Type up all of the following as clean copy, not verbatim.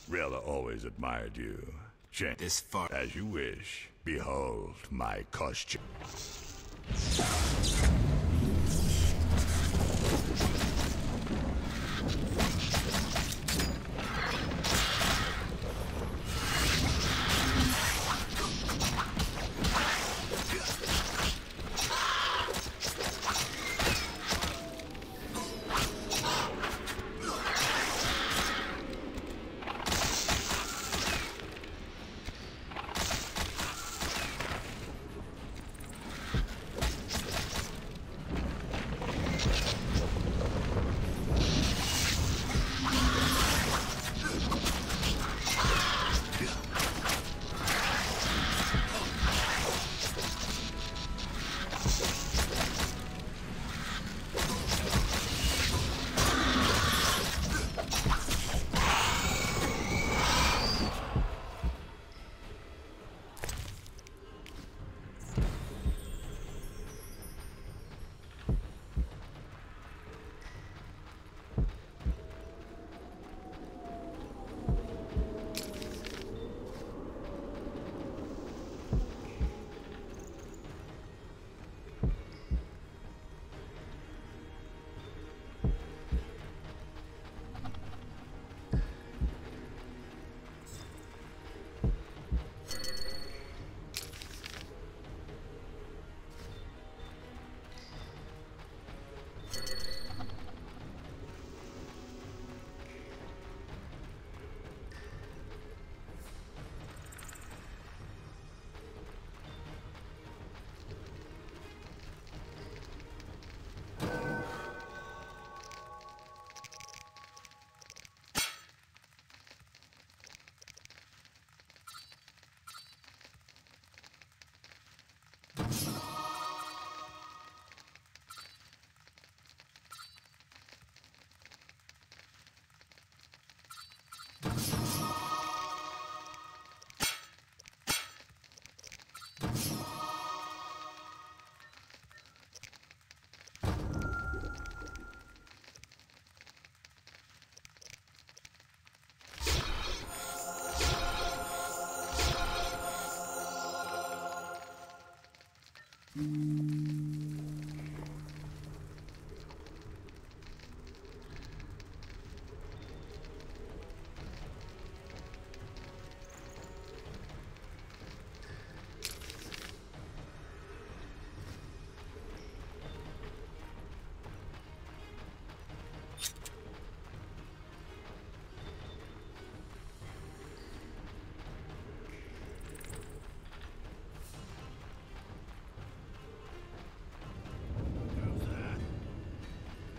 Rella always admired you. Change This far. as you wish. Behold my costume.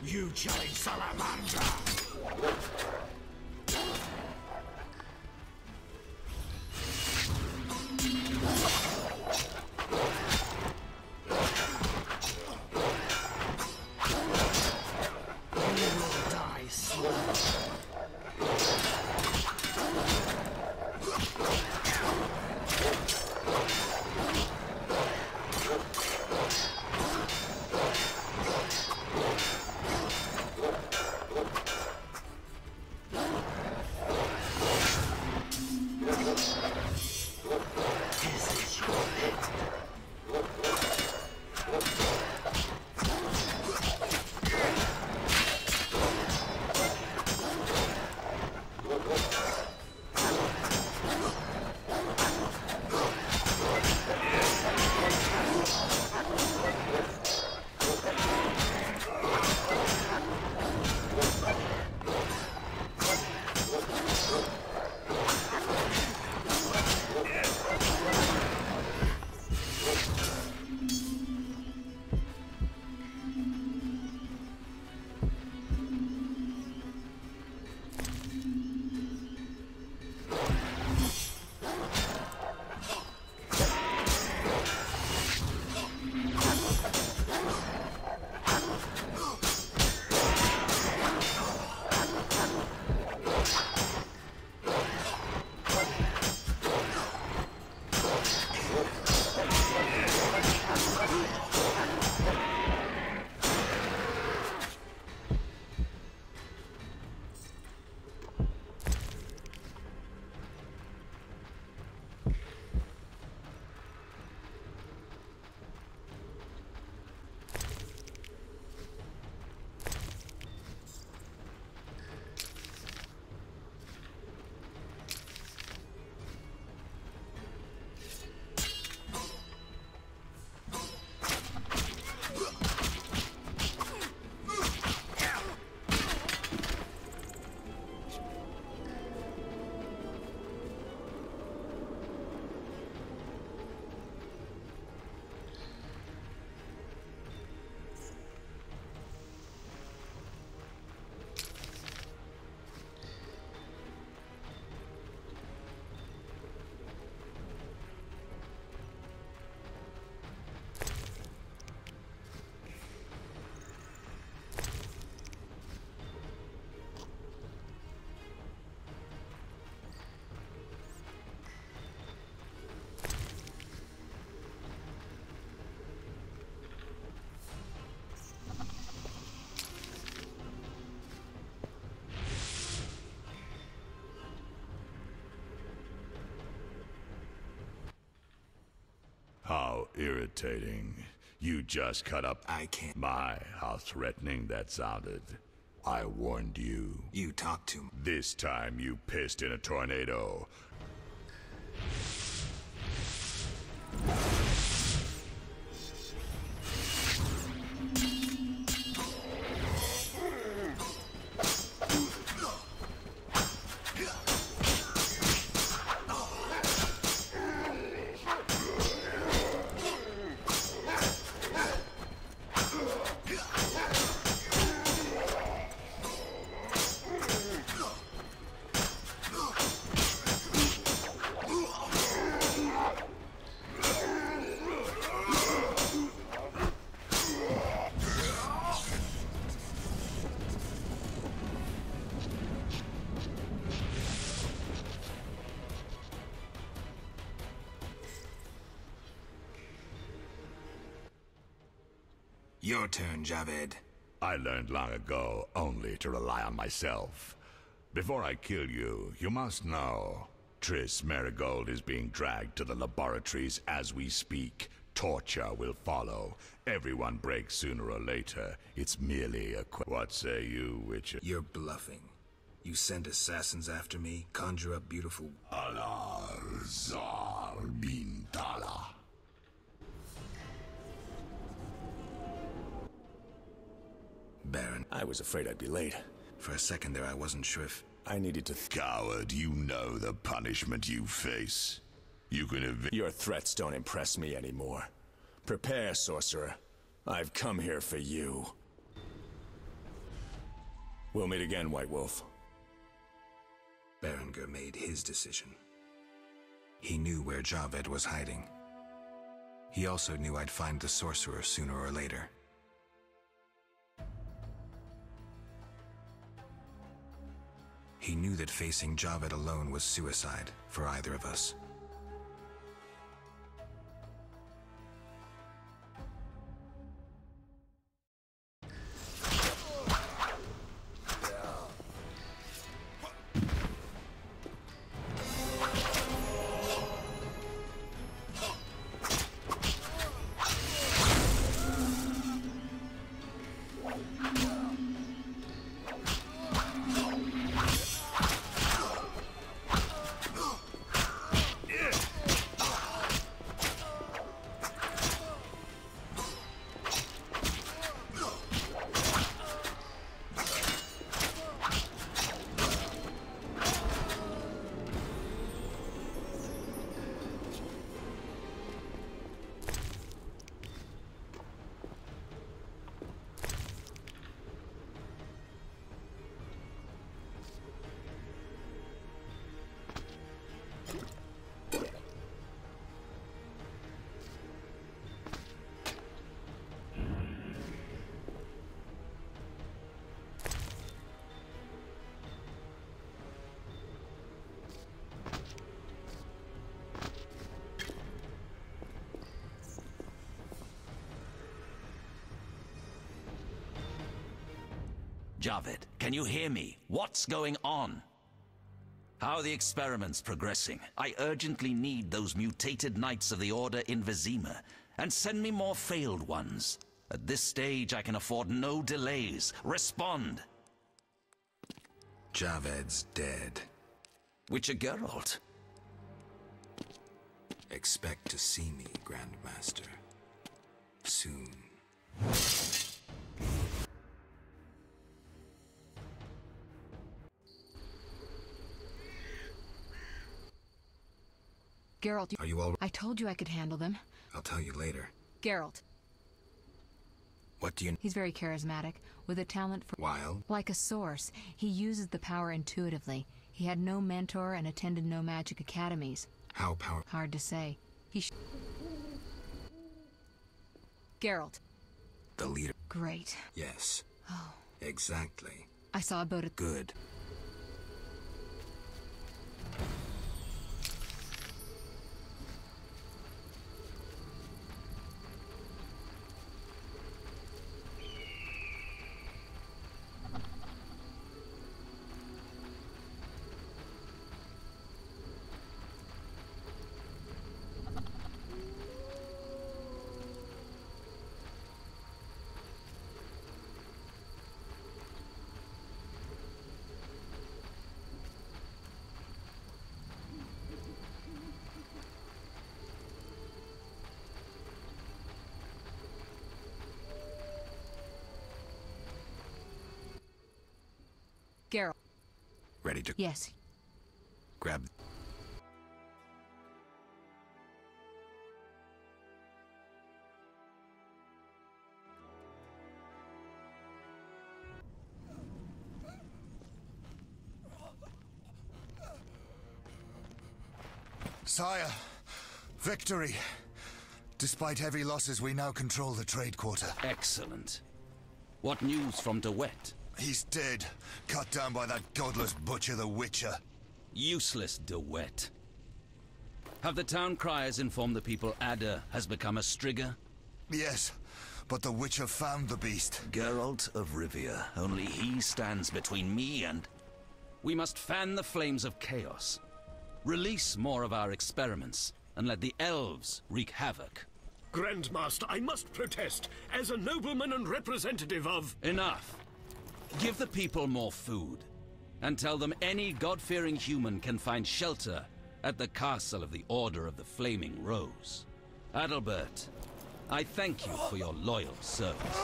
You chilling salamander! irritating. You just cut up. I can't. My, how threatening that sounded. I warned you. You talk to me. This time you pissed in a tornado. Your turn, Javed. I learned long ago only to rely on myself. Before I kill you, you must know. Triss Marigold is being dragged to the laboratories as we speak. Torture will follow. Everyone breaks sooner or later. It's merely a What say you, Witcher? You're bluffing. You send assassins after me, conjure up beautiful... Allah Zar bin Tala. Baron. I was afraid I'd be late. For a second there, I wasn't sure if... I needed to... Coward, you know the punishment you face. You can Your threats don't impress me anymore. Prepare, sorcerer. I've come here for you. We'll meet again, White Wolf. Berenger made his decision. He knew where Javed was hiding. He also knew I'd find the sorcerer sooner or later. He knew that facing Javed alone was suicide for either of us. Javed, can you hear me? What's going on? How are the experiments progressing? I urgently need those mutated Knights of the Order in Vizima, and send me more failed ones. At this stage, I can afford no delays. Respond! Javed's dead. Witcher Geralt. Expect to see me, Grandmaster. Soon. Geralt, Are you all... I told you I could handle them. I'll tell you later. Geralt. What do you... He's very charismatic, with a talent for... Wild? Like a source, he uses the power intuitively. He had no mentor and attended no magic academies. How powerful? Hard to say. Geralt. The leader. Great. Yes. Oh. Exactly. I saw a boat at... Good. ready to Yes. grab... Sire, victory. Despite heavy losses, we now control the trade quarter. Excellent. What news from DeWitt? He's dead, cut down by that godless butcher, the Witcher. Useless DeWitt. Have the town criers informed the people Ada has become a Strigger? Yes, but the Witcher found the beast. Geralt of Rivia. Only he stands between me and... We must fan the flames of chaos. Release more of our experiments, and let the elves wreak havoc. Grandmaster, I must protest. As a nobleman and representative of... Enough. Give the people more food, and tell them any God-fearing human can find shelter at the castle of the Order of the Flaming Rose. Adalbert, I thank you for your loyal service.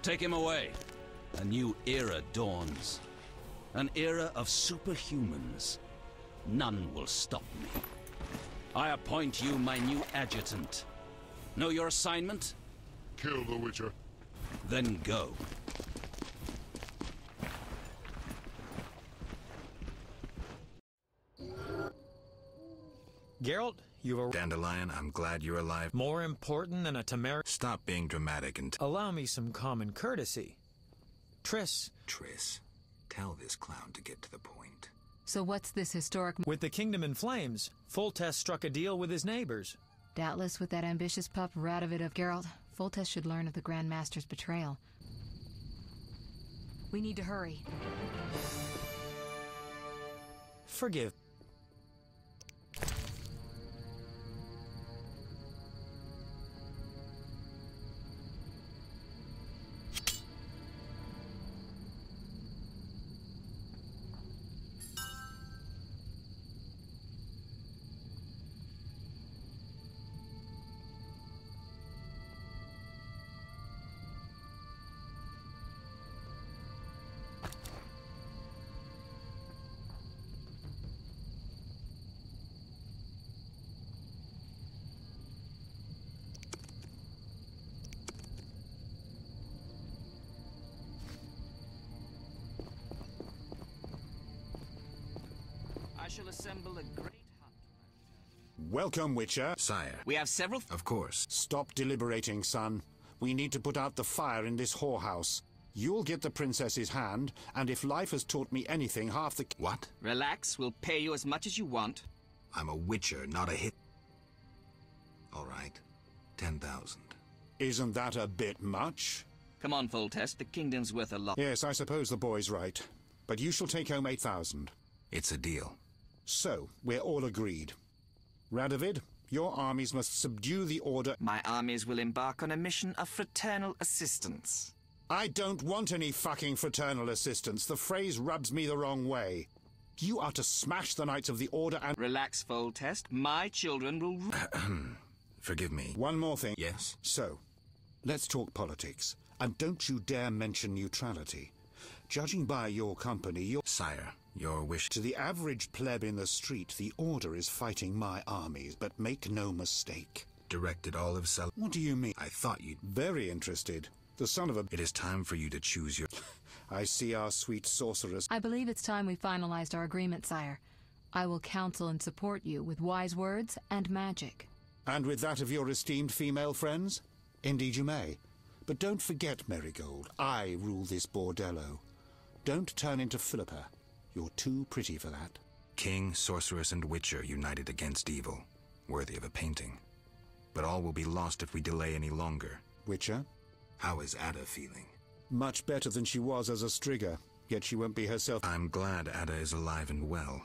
Take him away. A new era dawns. An era of superhumans. None will stop me. I appoint you my new adjutant. Know your assignment? Kill the Witcher. Then go. Geralt, you've a... Dandelion, I'm glad you're alive. More important than a Tamara... Stop being dramatic and... Allow me some common courtesy. Triss. Triss, tell this clown to get to the point. So what's this historic... With the kingdom in flames, Foltest struck a deal with his neighbors. Doubtless with that ambitious pup Radovid of Geralt, Foltest should learn of the Grand Master's betrayal. We need to hurry. Forgive. I shall assemble a great hunt. Welcome, Witcher. Sire. We have several... Of course. Stop deliberating, son. We need to put out the fire in this whorehouse. You'll get the princess's hand, and if life has taught me anything, half the... What? Relax, we'll pay you as much as you want. I'm a Witcher, not a hit. All right. 10,000. Isn't that a bit much? Come on, Foltest, the kingdom's worth a lot. Yes, I suppose the boy's right. But you shall take home 8,000. It's a deal. So, we're all agreed. Radovid, your armies must subdue the Order... My armies will embark on a mission of fraternal assistance. I don't want any fucking fraternal assistance. The phrase rubs me the wrong way. You are to smash the Knights of the Order and... Relax, Foltest. My children will... Forgive me. One more thing. Yes? So, let's talk politics. And don't you dare mention neutrality. Judging by your company, your... Sire, your wish... To the average pleb in the street, the Order is fighting my armies, but make no mistake. Directed all of Sel... What do you mean? I thought you'd... Very interested. The son of a... It is time for you to choose your... I see our sweet sorceress... I believe it's time we finalized our agreement, sire. I will counsel and support you with wise words and magic. And with that of your esteemed female friends? Indeed you may. But don't forget, Marigold, I rule this bordello. Don't turn into Philippa. You're too pretty for that. King, sorceress, and witcher united against evil. Worthy of a painting. But all will be lost if we delay any longer. Witcher? How is Ada feeling? Much better than she was as a Strigger, yet she won't be herself. I'm glad Ada is alive and well.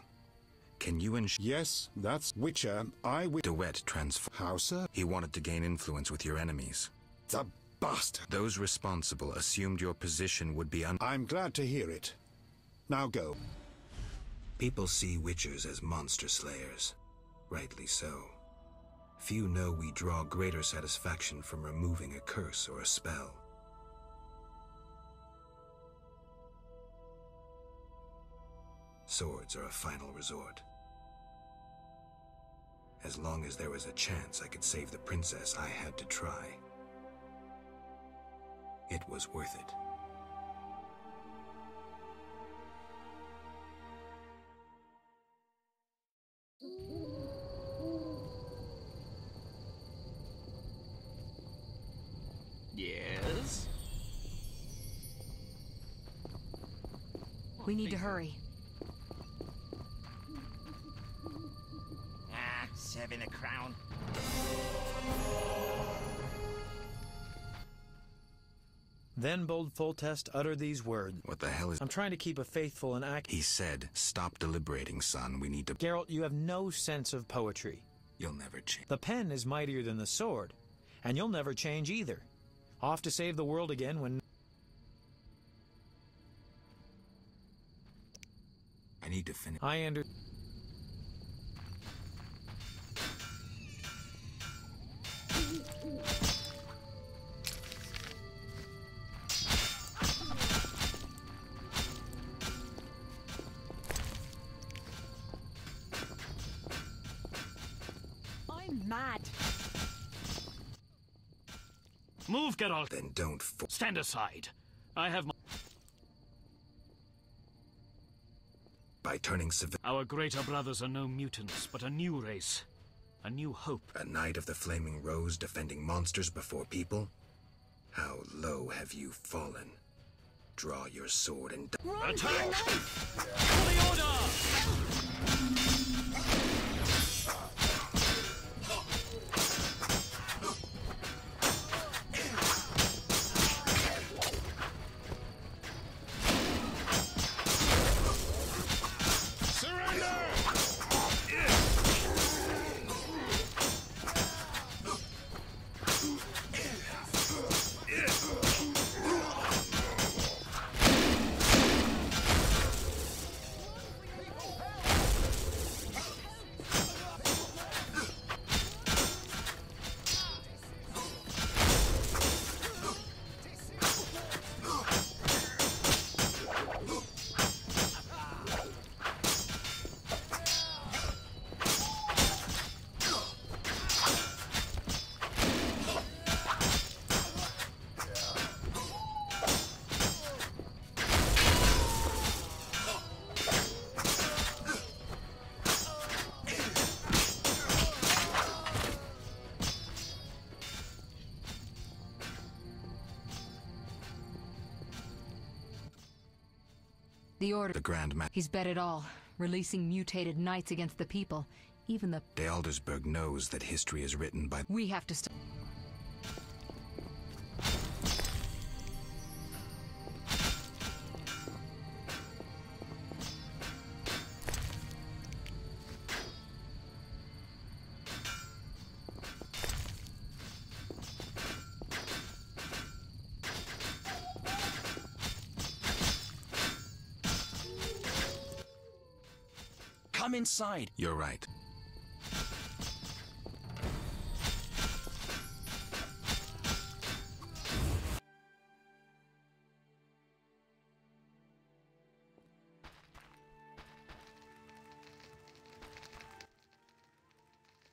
Can you Yes, that's Witcher. DeWitt transfer... How, sir? He wanted to gain influence with your enemies. The bastard! Those responsible assumed your position would be I'm glad to hear it. Now go. People see witchers as monster slayers. Rightly so. Few know we draw greater satisfaction from removing a curse or a spell. Swords are a final resort. As long as there was a chance I could save the princess, I had to try. It was worth it. Yes? We need to hurry. Serving a crown. Then bold Foltest uttered these words. What the hell is... I'm trying to keep a faithful and accurate... He said, stop deliberating, son. We need to... Geralt, you have no sense of poetry. You'll never change. The pen is mightier than the sword, and you'll never change either. Off to save the world again when... I need to finish... I'm mad. Move, Geralt. Then don't... Stand aside. I have... By turning civil... Our greater brothers are no mutants, but a new race. A new hope. A knight of the Flaming Rose defending monsters before people? How low have you fallen? Draw your sword and... Attack! For the order! The Order. The Grand Ma... He's bet it all, releasing mutated knights against the people. Even the... De Aldersberg knows that history is written by... We have to stop. Come inside. You're right.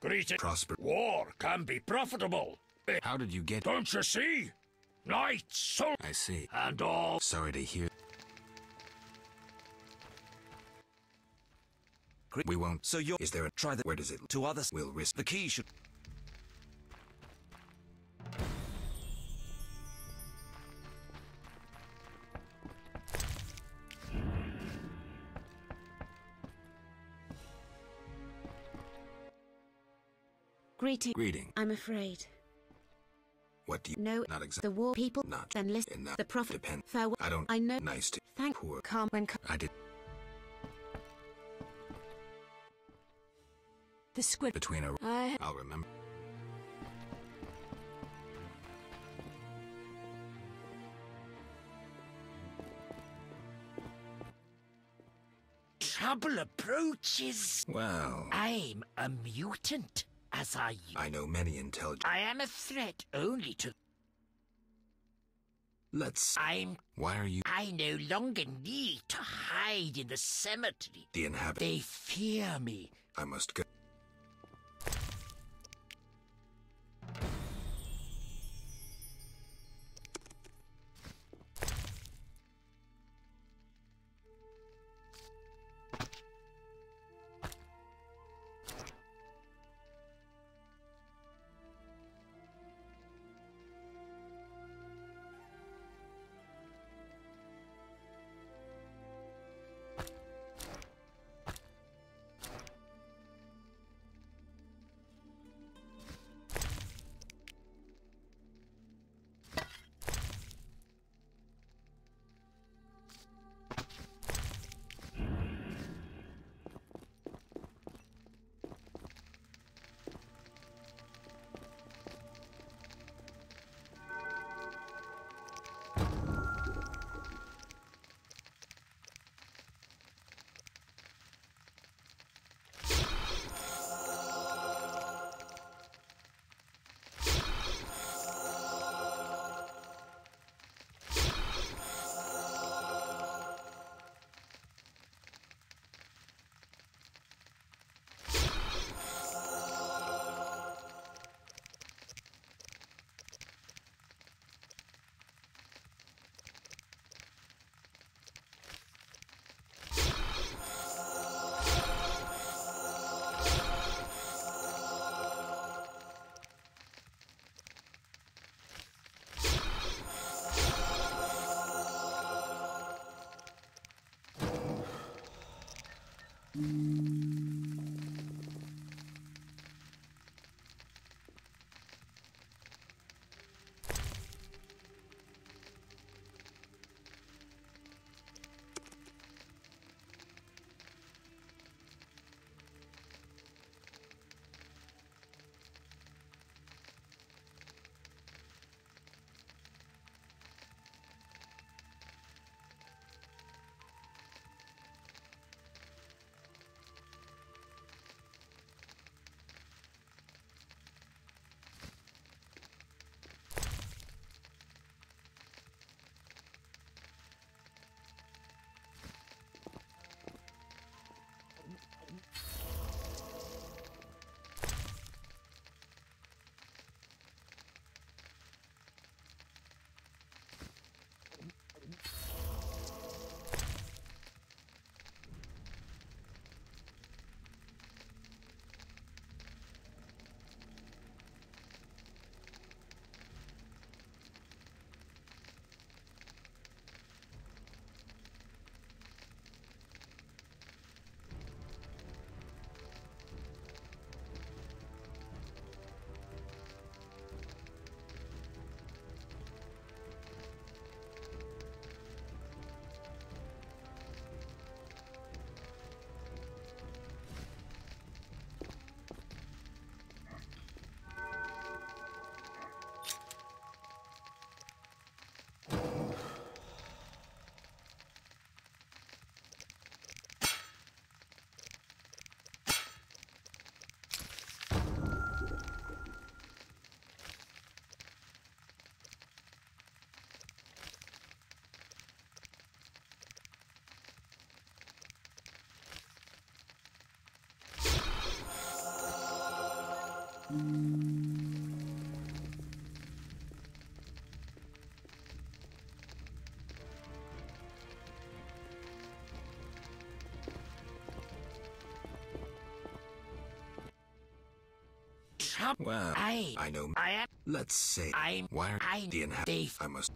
Greeting. Prosper. War can be profitable. How did you get... Don't you see? Knights, so... I see. And all... Sorry to hear... We won't. So you're... Is there a... Try the... Where does it... To others. We'll risk... The key should... Greeting. I'm afraid. What do you... No. Not exactly. The war people. Not. Then listen. Enough. The prophet. Depend. Farewell. I don't... I know. Nice to... Thank... Poor... Calm when... I did... The squid... Between a... I'll remember. Trouble approaches. Well... I'm a mutant, as I... I know many intelligent... I am a threat only to... Let's... I'm... Why are you... I no longer need to hide in the cemetery. The inhabitants. They fear me. I must go. Well, I know. Let's say. Why are the inhabitants? I must.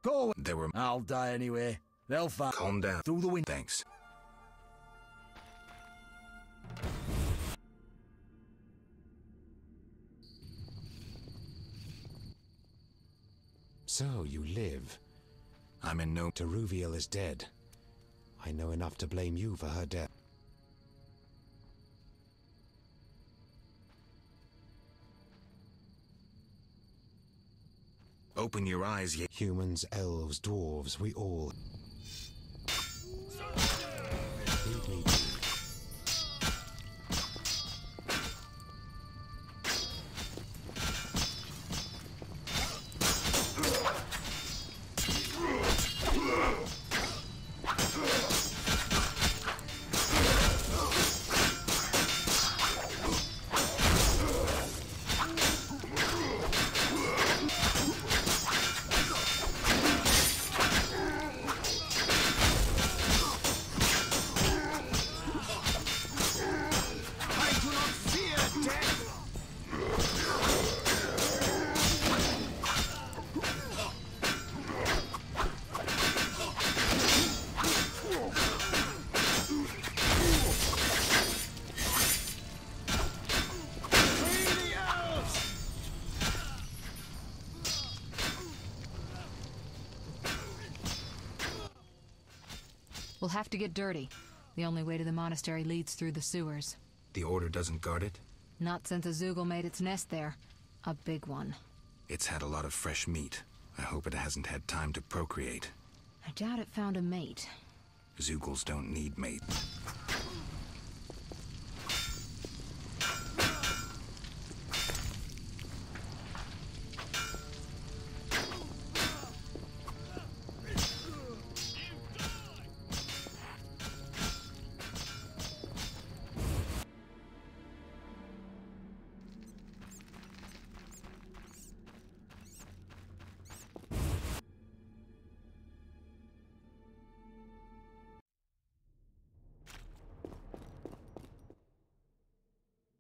Go away. There were... I'll die anyway. They'll find... Calm down. Through the window. Thanks. So, you live. I'm in no... Teruviel is dead. I know enough to blame you for her death. Open your eyes, ye... Humans, elves, dwarves, we all... Lead me to... We'll have to get dirty. The only way to the monastery leads through the sewers. The Order doesn't guard it? Not since a Zoogle made its nest there. A big one. It's had a lot of fresh meat. I hope it hasn't had time to procreate. I doubt it found a mate. Zoogles don't need mates.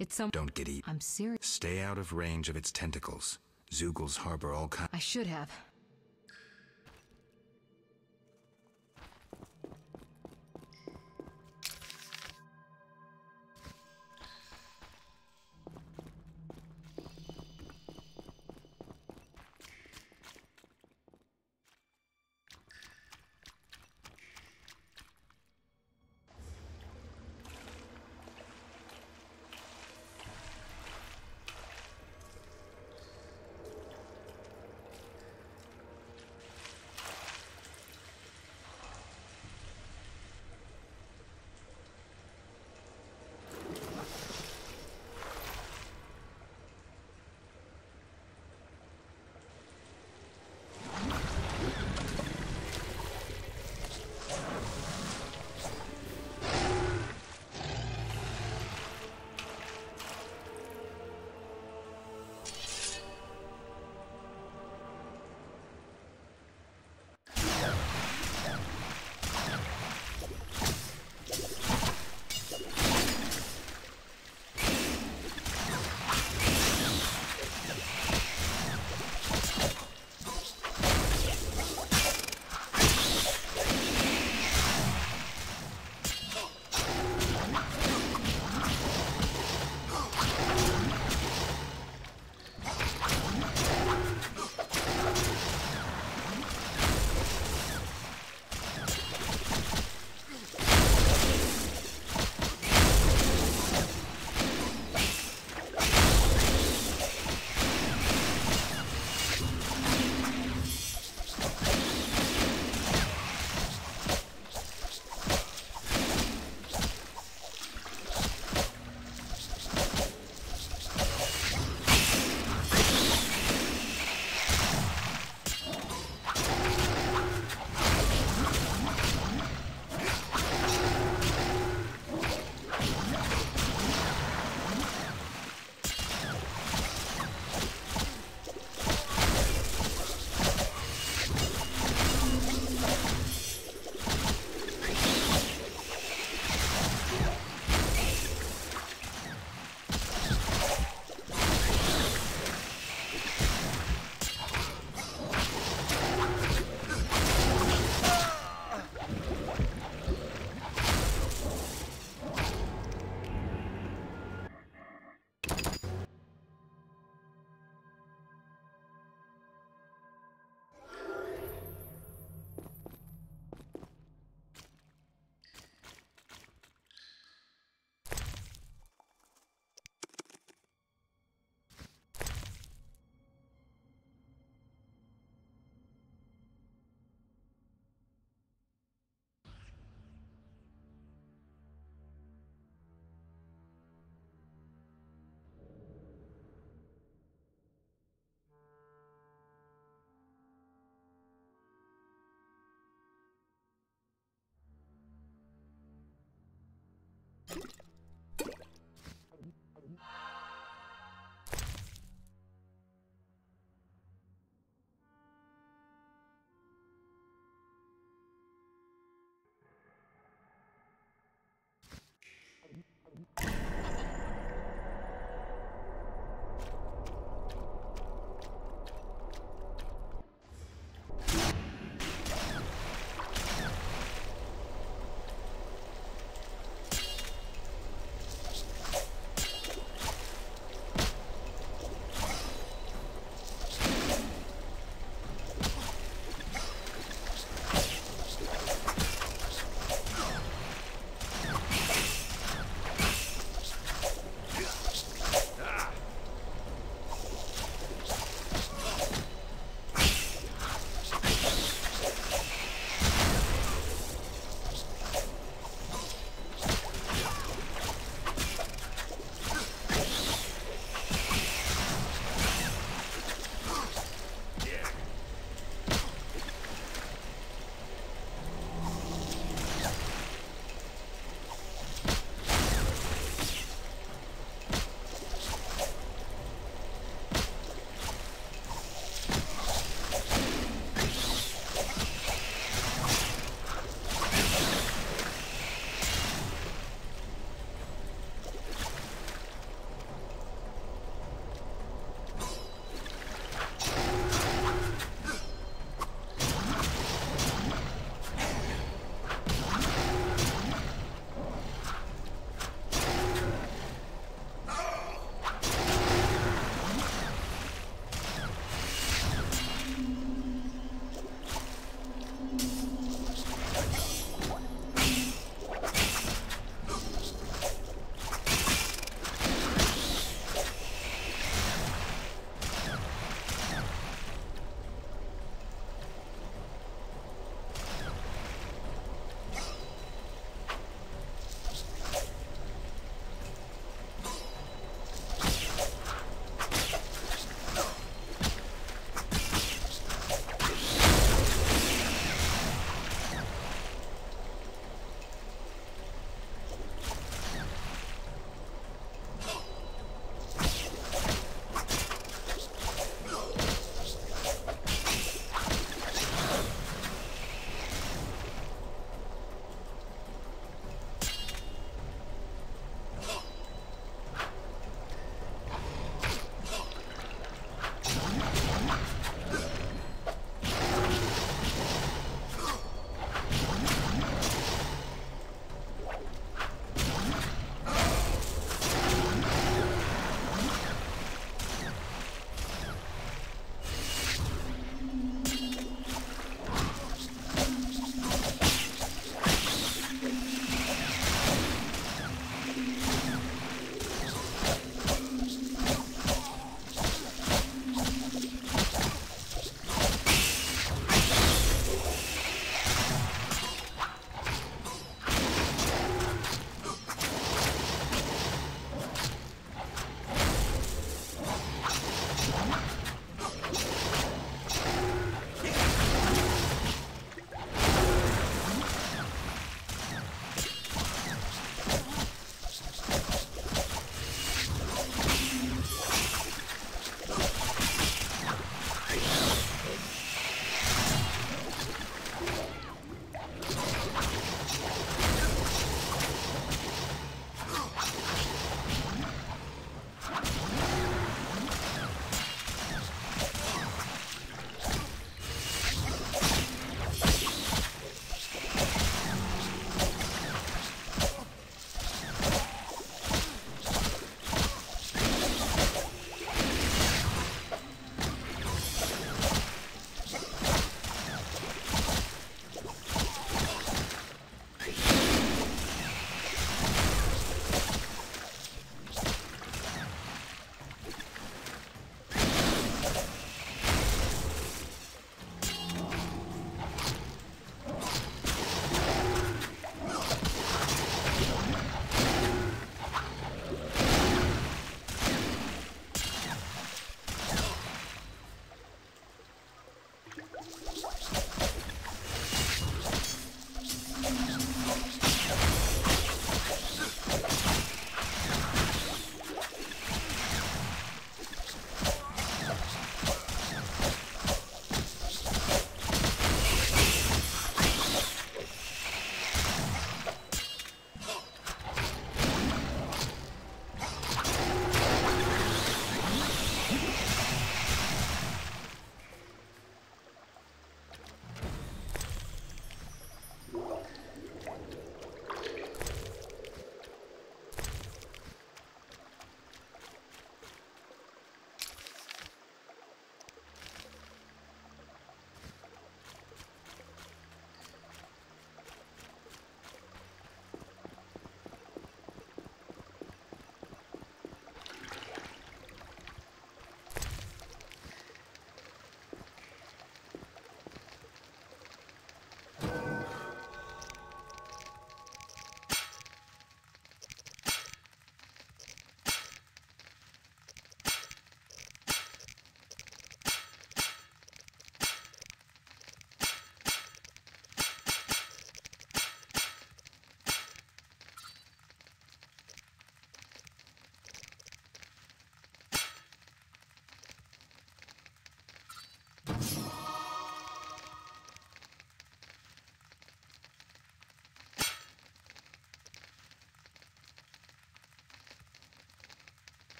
It's some... Don't get eaten. I'm serious. Stay out of range of its tentacles. Zoogles harbor all kinds... I should have.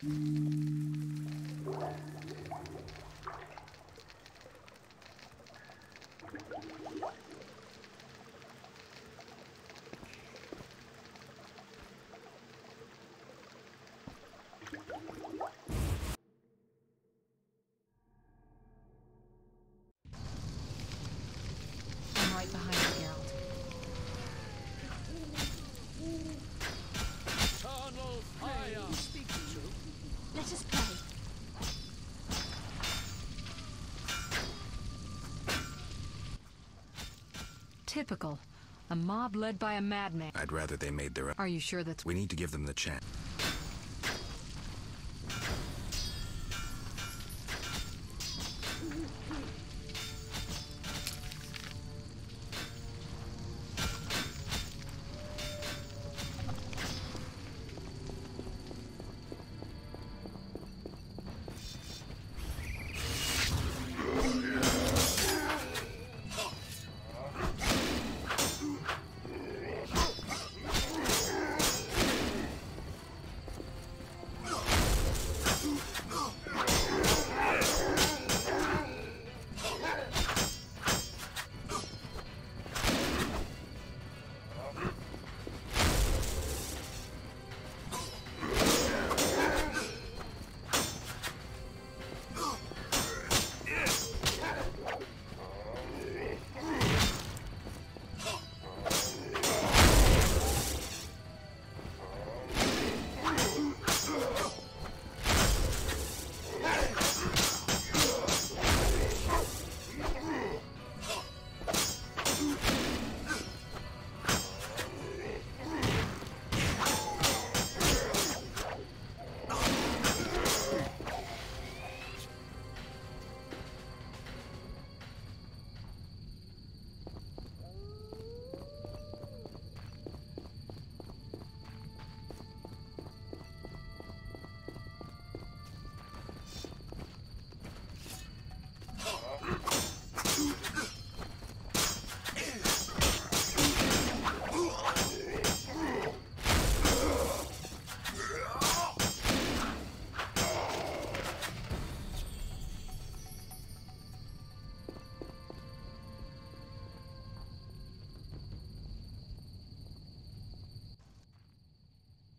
I'm right behind you, Geralt. Eternal fire! Speak true. Let us play. Typical. A mob led by a madman. I'd rather they made their own. Are you sure that's... We need to give them the chance.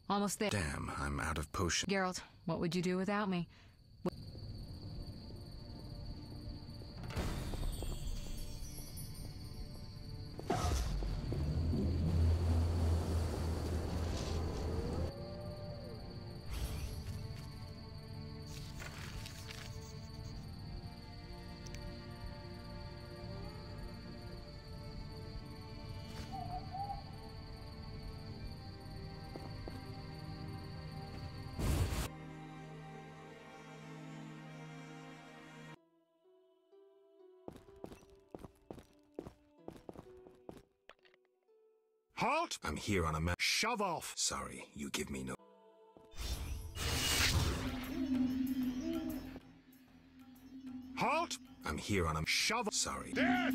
Almost there. Damn, I'm out of potion. Geralt, what would you do without me? Halt! I'm here on a map. Shove off! Sorry, you give me no... Halt! I'm here on a... Shove... Sorry. Death!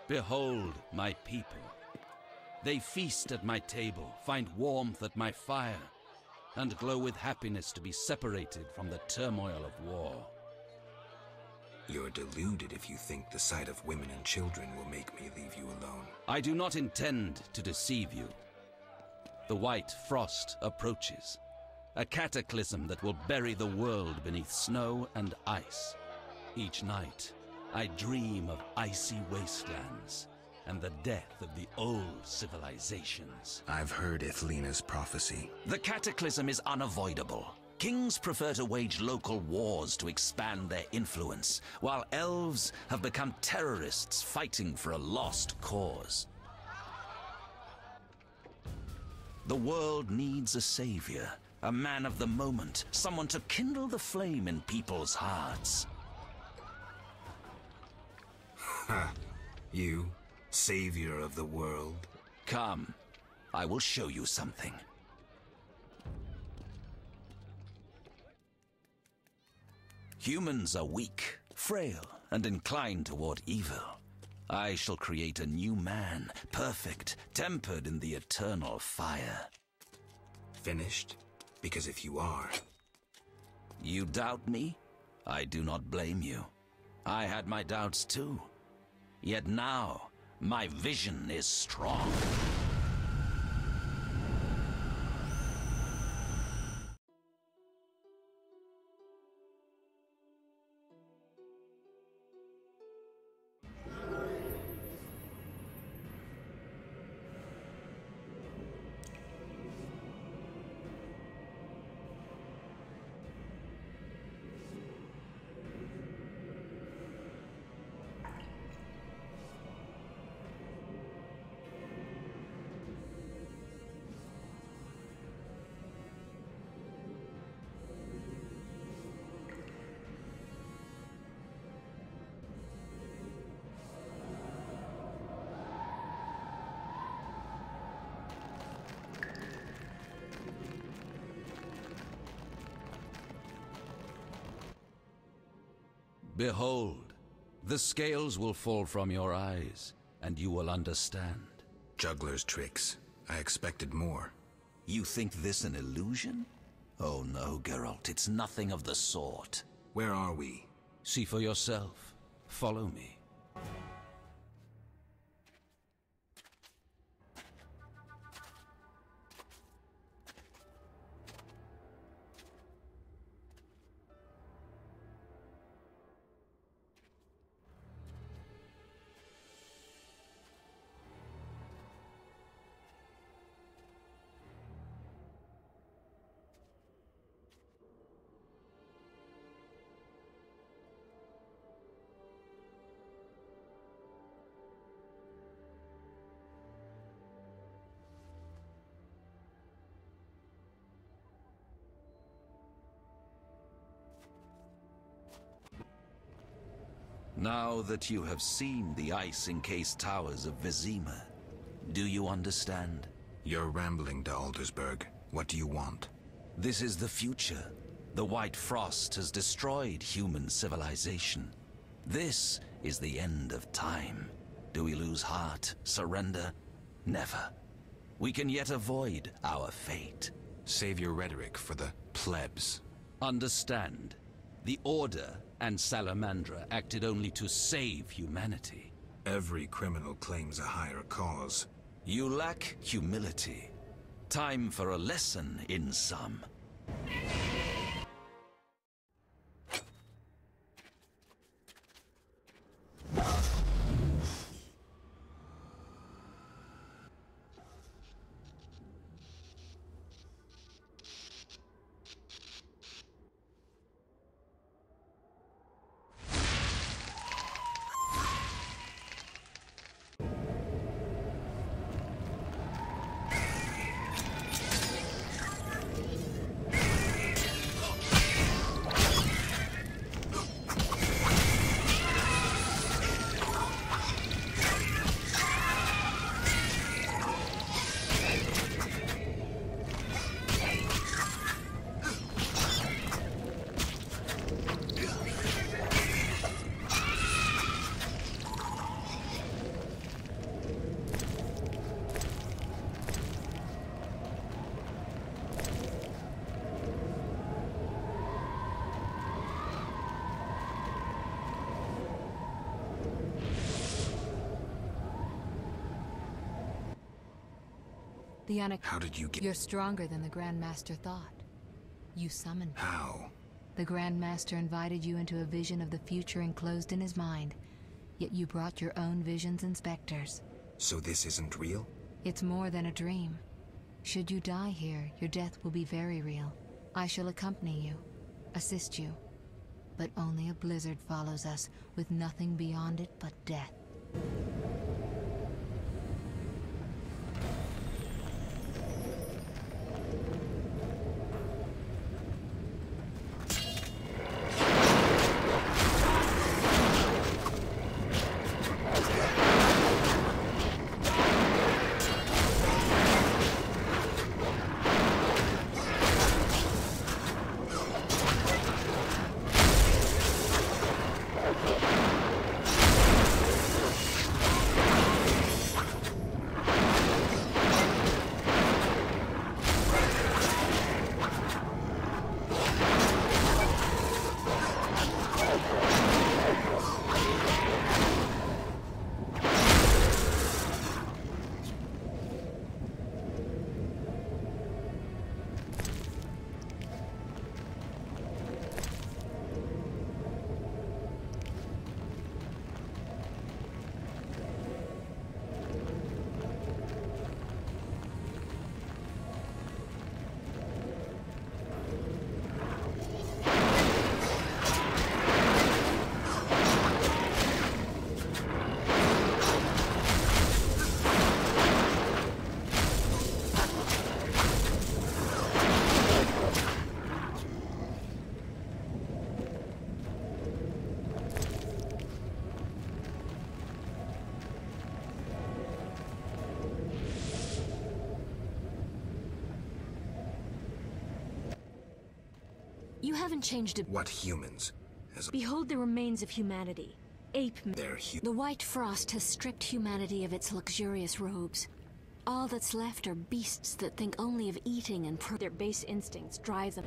Behold my people. They feast at my table, find warmth at my fire, and glow with happiness to be separated from the turmoil of war. You're deluded if you think the sight of women and children will make me leave you alone. I do not intend to deceive you. The white frost approaches, a cataclysm that will bury the world beneath snow and ice. Each night, I dream of icy wastelands, and the death of the old civilizations. I've heard Ithlina's prophecy. The cataclysm is unavoidable. Kings prefer to wage local wars to expand their influence, while elves have become terrorists fighting for a lost cause. The world needs a savior, a man of the moment, someone to kindle the flame in people's hearts. Ha! You, savior of the world? Come, I will show you something. Humans are weak, frail, and inclined toward evil. I shall create a new man, perfect, tempered in the eternal fire. Finished? Because if you are... You doubt me? I do not blame you. I had my doubts too. Yet now, my vision is strong. Behold, the scales will fall from your eyes, and you will understand. Juggler's tricks. I expected more. You think this an illusion? Oh no, Geralt, it's nothing of the sort. Where are we? See for yourself. Follow me. Now that you have seen the ice-encased towers of Vizima, do you understand? You're rambling to Aldersberg. What do you want? This is the future. The White Frost has destroyed human civilization. This is the end of time. Do we lose heart, surrender? Never. We can yet avoid our fate. Save your rhetoric for the plebs. Understand. The Order and Salamandra acted only to save humanity. Every criminal claims a higher cause. You lack humility. Time for a lesson in some. How did you get... You're stronger than the Grand Master thought. You summoned me. How? The Grand Master invited you into a vision of the future enclosed in his mind, yet you brought your own visions and specters. So this isn't real? It's more than a dream. Should you die here, your death will be very real. I shall accompany you, assist you. But only a blizzard follows us, with nothing beyond it but death. You haven't changed a... What humans? Behold the remains of humanity. Ape... They're The white frost has stripped humanity of its luxurious robes. All that's left are beasts that think only of eating and their base instincts drive them.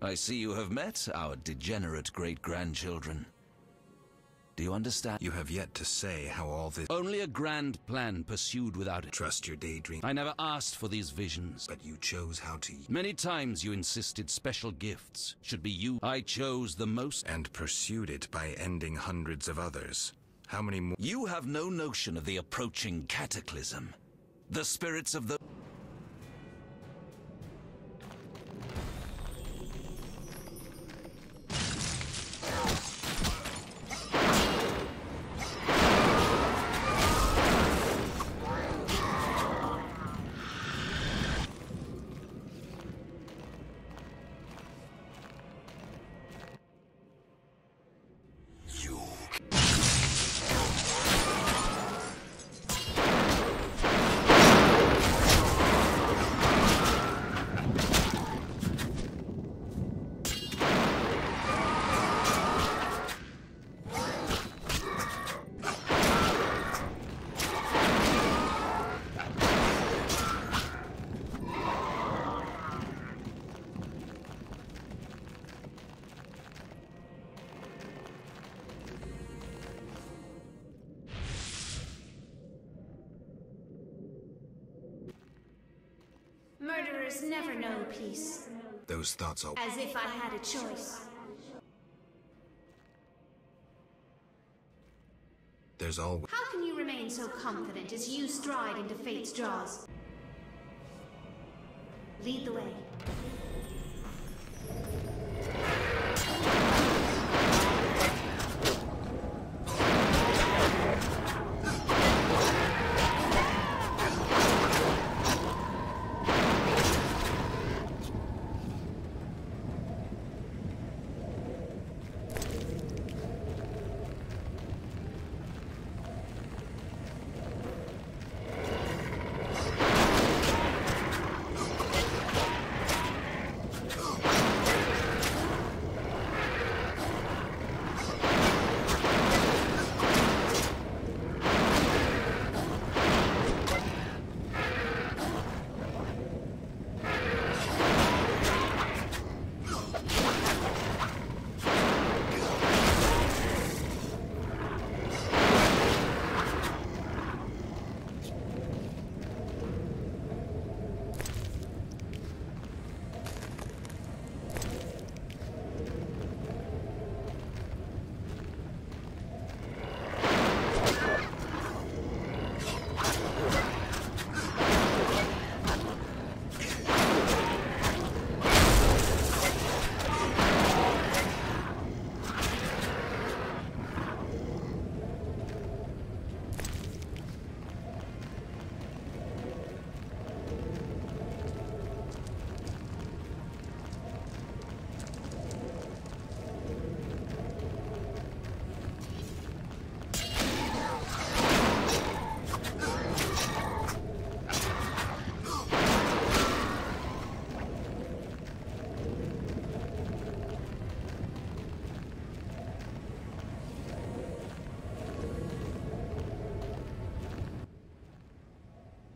I see you have met our degenerate great-grandchildren. Do you understand? You have yet to say how all this... Only a grand plan pursued without it. Trust your daydream. I never asked for these visions. But you chose how to... Many times you insisted special gifts should be you. I chose the most... And pursued it by ending hundreds of others. How many more... You have no notion of the approaching cataclysm. The spirits of the... Emperors never know peace. Those thoughts all... As if I had a choice. There's always... How can you remain so confident as you stride into fate's jaws? Lead the way.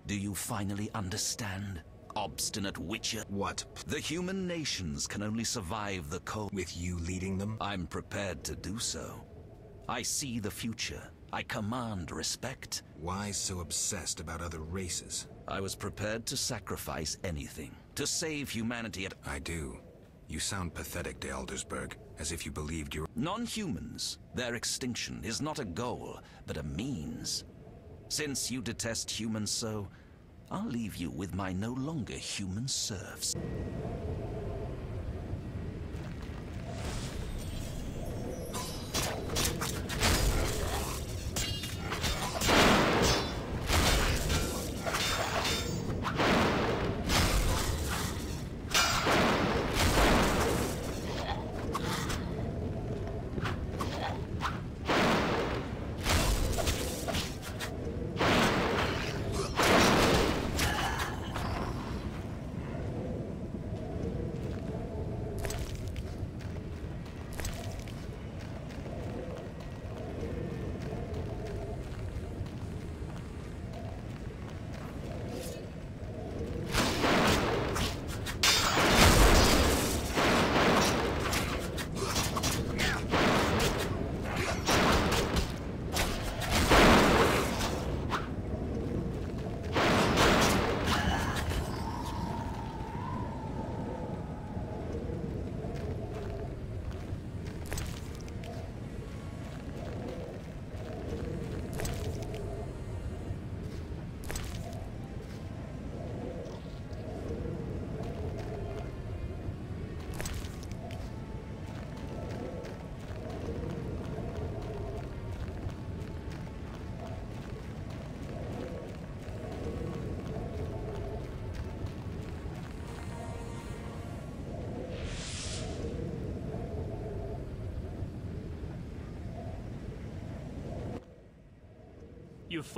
Do you finally understand, obstinate witcher? What? The human nations can only survive the cold. With you leading them? I'm prepared to do so. I see the future. I command respect. Why so obsessed about other races? I was prepared to sacrifice anything, to save humanity at... I do. You sound pathetic, de Aldersberg, as if you believed you were... Non-humans. Their extinction is not a goal, but a means. Since you detest humans so, I'll leave you with my no longer human serfs.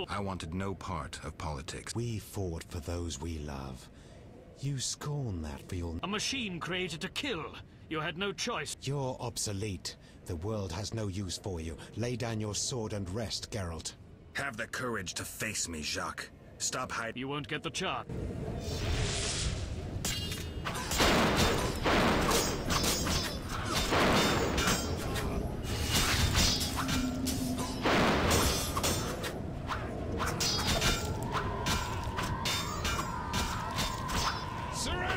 I wanted no part of politics. We fought for those we love. You scorn that for your... A machine created to kill. You had no choice. You're obsolete. The world has no use for you. Lay down your sword and rest, Geralt. Have the courage to face me, Jacques. Stop hiding. You won't get the chance. Surrender!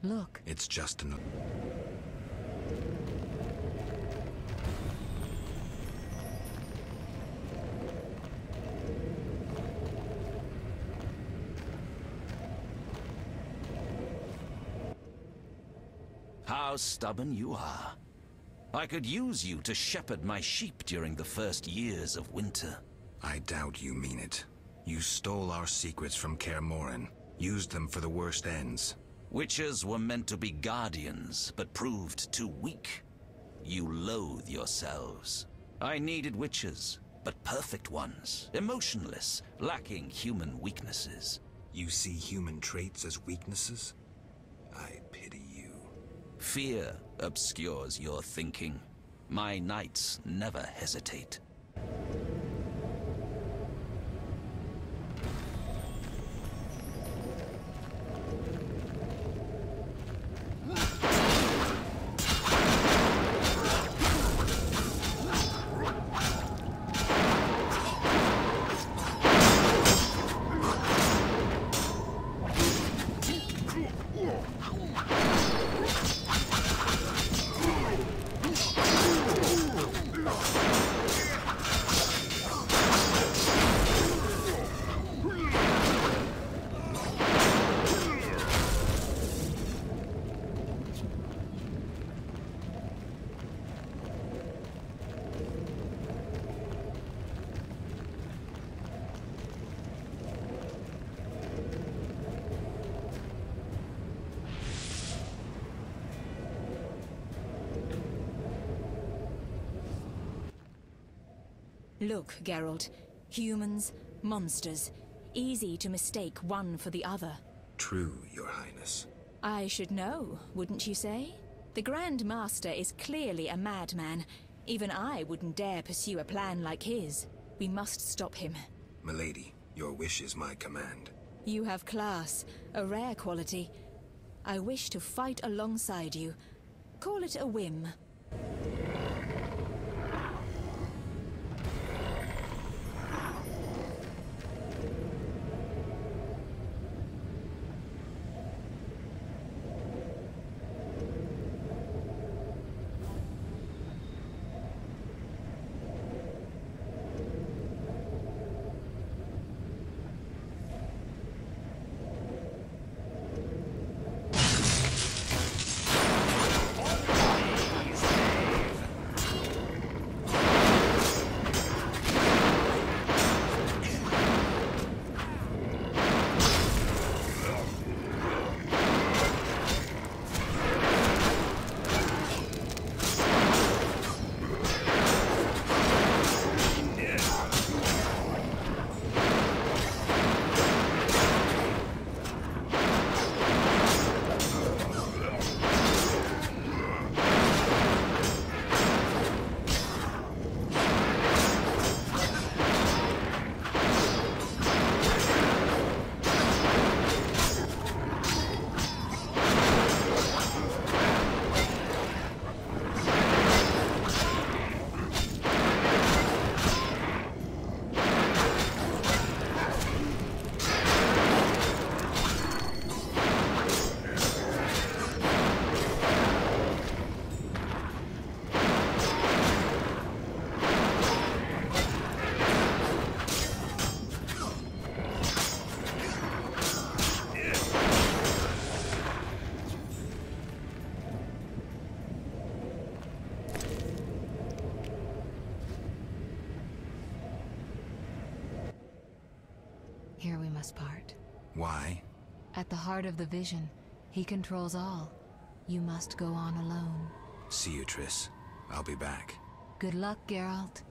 Look. It's just an... How stubborn you are. I could use you to shepherd my sheep during the first years of winter. I doubt you mean it. You stole our secrets from Kaer Morhen, used them for the worst ends. Witches were meant to be guardians, but proved too weak. You loathe yourselves. I needed witches, but perfect ones, emotionless, lacking human weaknesses. You see human traits as weaknesses? I pity you. Fear obscures your thinking. My knights never hesitate. Look, Geralt. Humans, monsters. Easy to mistake one for the other. True, Your Highness. I should know, wouldn't you say? The Grand Master is clearly a madman. Even I wouldn't dare pursue a plan like his. We must stop him. Milady, your wish is my command. You have class, a rare quality. I wish to fight alongside you. Call it a whim. Here we must part. Why? At the heart of the vision, he controls all. You must go on alone. See you, Triss. I'll be back. Good luck, Geralt.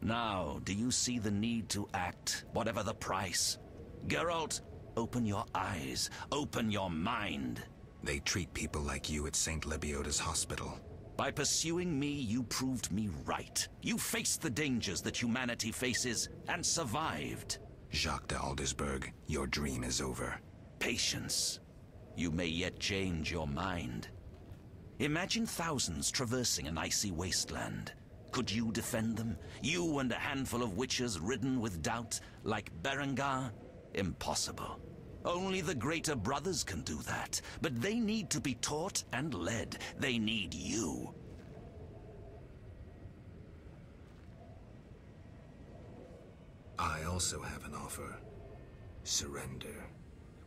Now, do you see the need to act, whatever the price? Geralt, open your eyes, open your mind. They treat people like you at St. Lebioda's hospital. By pursuing me, you proved me right. You faced the dangers that humanity faces, and survived. Jacques de Aldersberg, your dream is over. Patience. You may yet change your mind. Imagine thousands traversing an icy wasteland. Could you defend them? You and a handful of witches ridden with doubt, like Berengar? Impossible. Only the greater brothers can do that, but they need to be taught and led. They need you. I also have an offer. Surrender.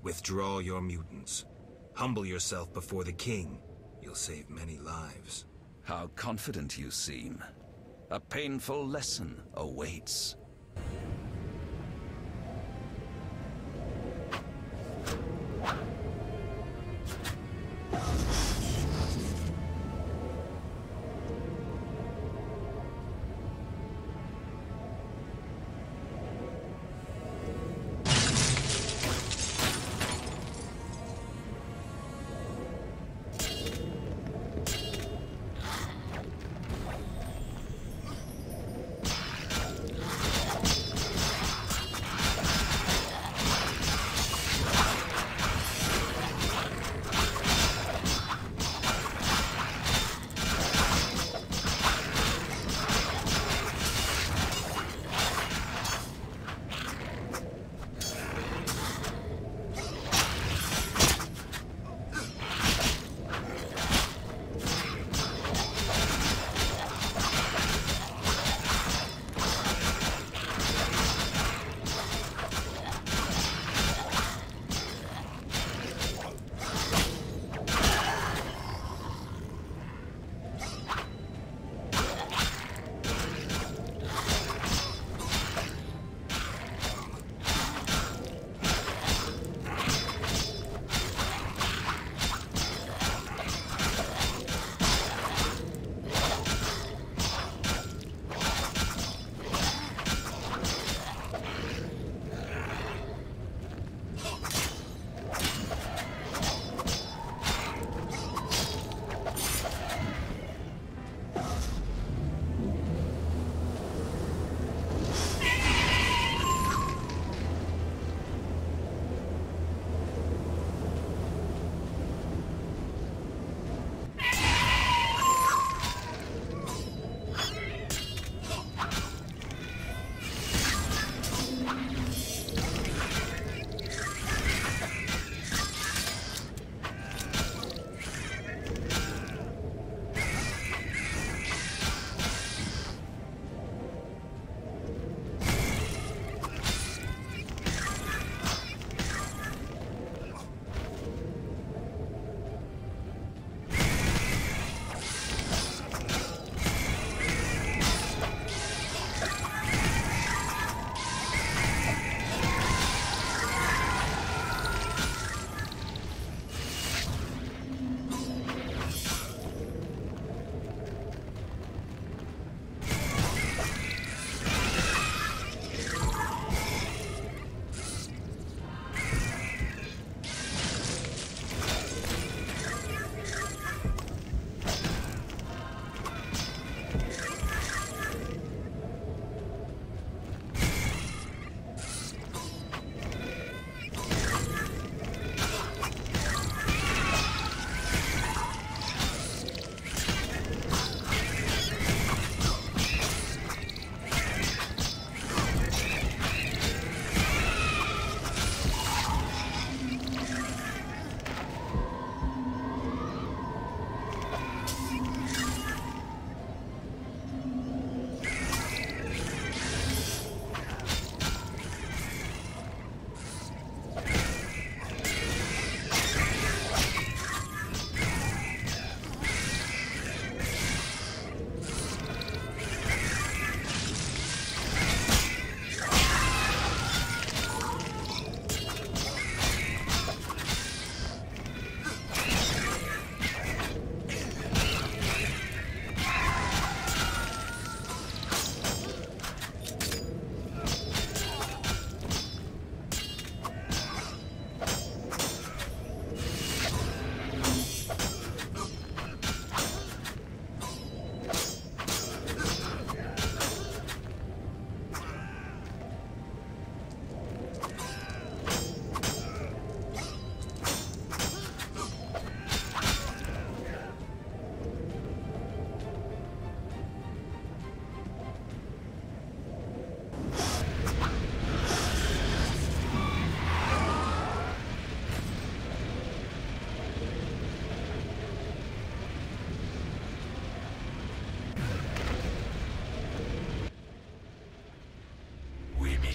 Withdraw your mutants. Humble yourself before the king. You'll save many lives. How confident you seem. A painful lesson awaits.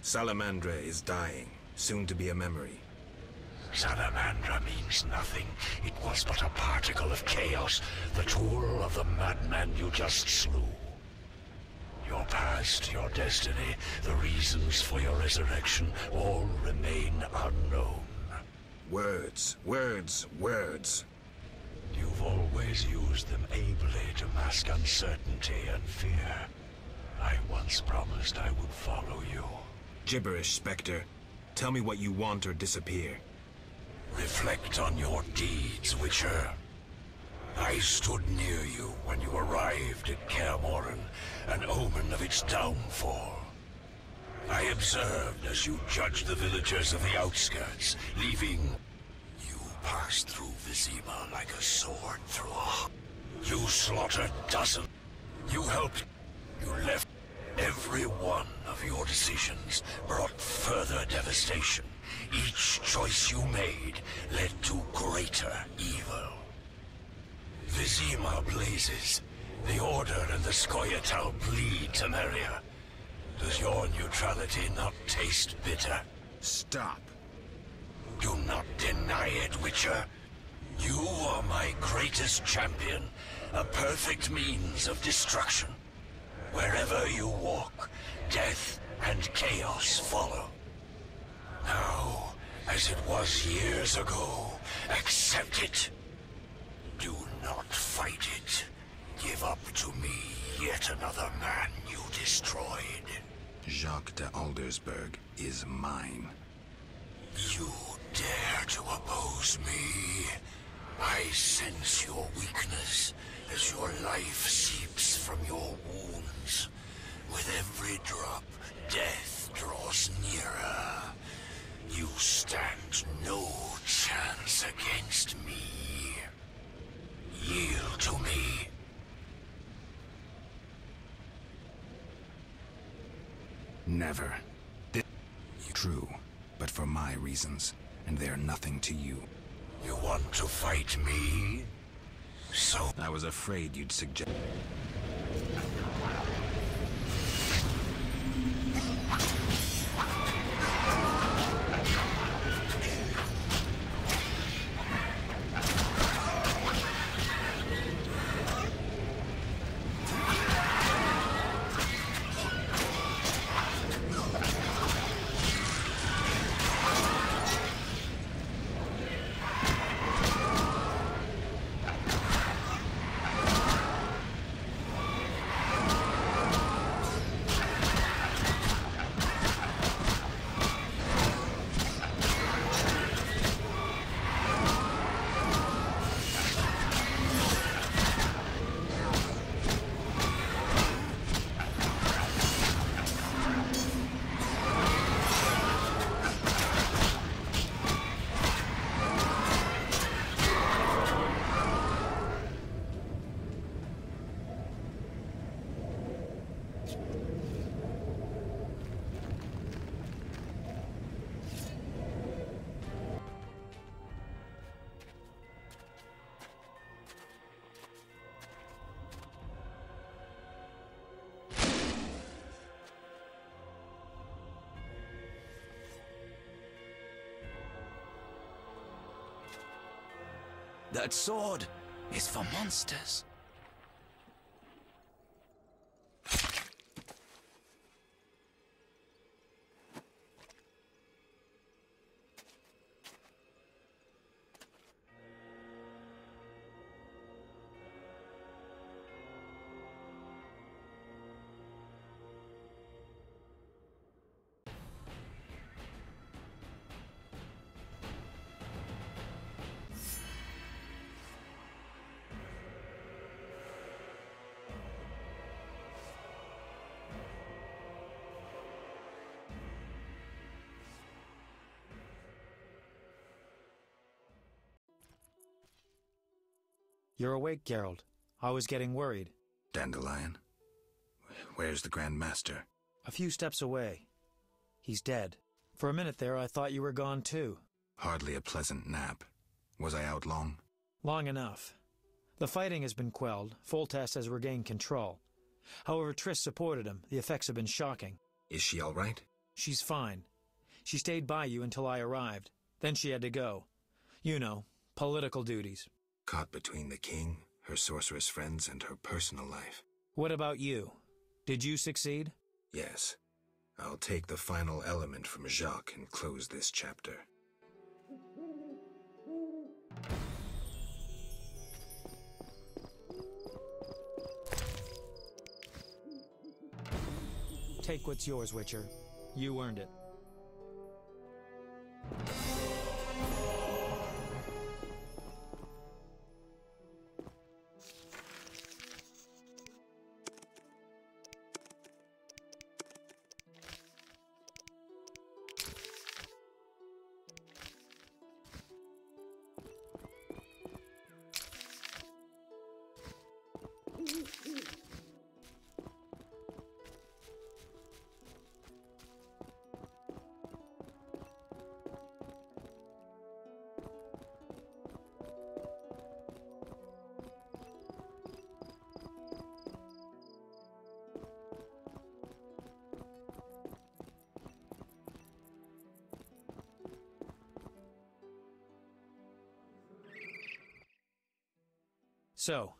Salamandra is dying, soon to be a memory. Salamandra means nothing. It was but a particle of chaos, the tool of the madman you just slew. Your past, your destiny, the reasons for your resurrection all remain unknown. Words, words, words. You've always used them ably to mask uncertainty and fear. I once promised I would follow you. Gibberish, Spectre. Tell me what you want or disappear. Reflect on your deeds, Witcher. I stood near you when you arrived at Kaer Morhen, an omen of its downfall. I observed as you judged the villagers of the outskirts, leaving... You passed through Vizima like a sword through a... You slaughtered dozens. You helped. You left. Every one of your decisions brought further devastation. Each choice you made led to greater evil. Vizima blazes. The Order and the Scoia'tael bleed Temeria. Does your neutrality not taste bitter? Stop. Do not deny it, Witcher. You are my greatest champion, a perfect means of destruction. Wherever you walk, death and chaos follow. Now, as it was years ago, accept it. Do not fight it. Give up to me yet another man you destroyed. Jacques de Aldersberg is mine. You dare to oppose me? I sense your weakness as your life seeps from your wounds. With every drop, death draws nearer. You stand no chance against me. Yield to me. Never. True, but for my reasons, and they're nothing to you. You want to fight me? So... I was afraid you'd suggest... That sword is for monsters. You're awake, Geralt. I was getting worried. Dandelion? Where's the Grand Master? A few steps away. He's dead. For a minute there, I thought you were gone too. Hardly a pleasant nap. Was I out long? Long enough. The fighting has been quelled. Foltest has regained control. However, Triss supported him. The effects have been shocking. Is she all right? She's fine. She stayed by you until I arrived. Then she had to go. You know, political duties. Caught between the king, her sorceress friends, and her personal life. What about you? Did you succeed? Yes. I'll take the final element from Jacques and close this chapter. Take what's yours, Witcher. You earned it. So,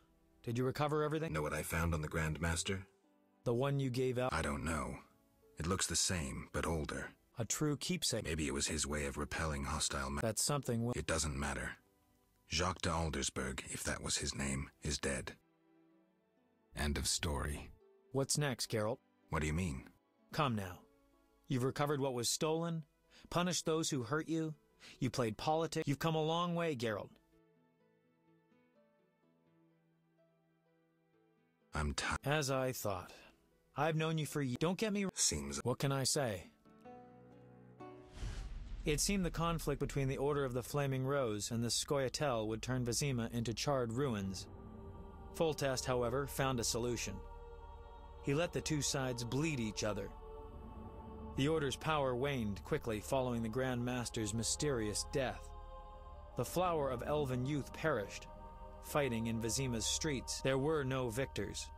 did you recover everything? Know what I found on the Grand Master? The one you gave out? I don't know. It looks the same, but older. A true keepsake. Maybe it was his way of repelling hostile That's something It doesn't matter. Jacques de Aldersberg, if that was his name, is dead. End of story. What's next, Geralt? What do you mean? Come now. You've recovered what was stolen, punished those who hurt you, you played politics. You've come a long way, Geralt. I'm tired. As I thought. I've known you for years. Don't get me wrong. Seems. What can I say? It seemed the conflict between the Order of the Flaming Rose and the Scoia'tael would turn Vizima into charred ruins. Foltest, however, found a solution. He let the two sides bleed each other. The Order's power waned quickly following the Grand Master's mysterious death. The flower of elven youth perished, fighting in Vizima's streets. There were no victors.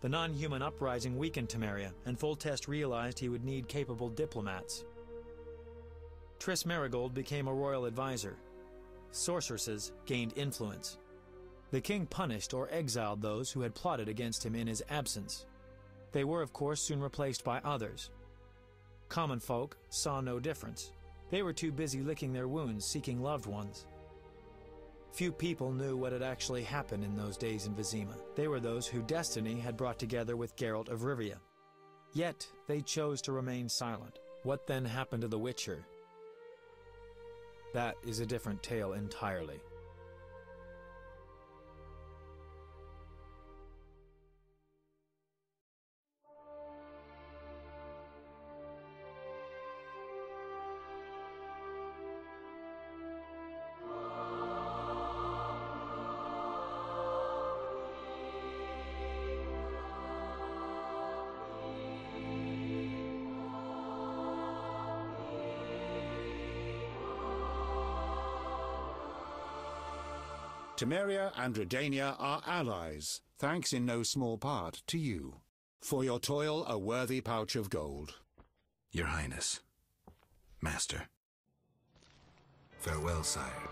The non-human uprising weakened Temeria, and Foltest realized he would need capable diplomats. Triss Merigold became a royal advisor. Sorceresses gained influence. The king punished or exiled those who had plotted against him in his absence. They were, of course, soon replaced by others. Common folk saw no difference. They were too busy licking their wounds, seeking loved ones. Few people knew what had actually happened in those days in Vizima. They were those who destiny had brought together with Geralt of Rivia. Yet, they chose to remain silent. What then happened to the Witcher? That is a different tale entirely. Temeria and Redania are allies, thanks in no small part to you. For your toil, a worthy pouch of gold. Your Highness. Master. Farewell, sire.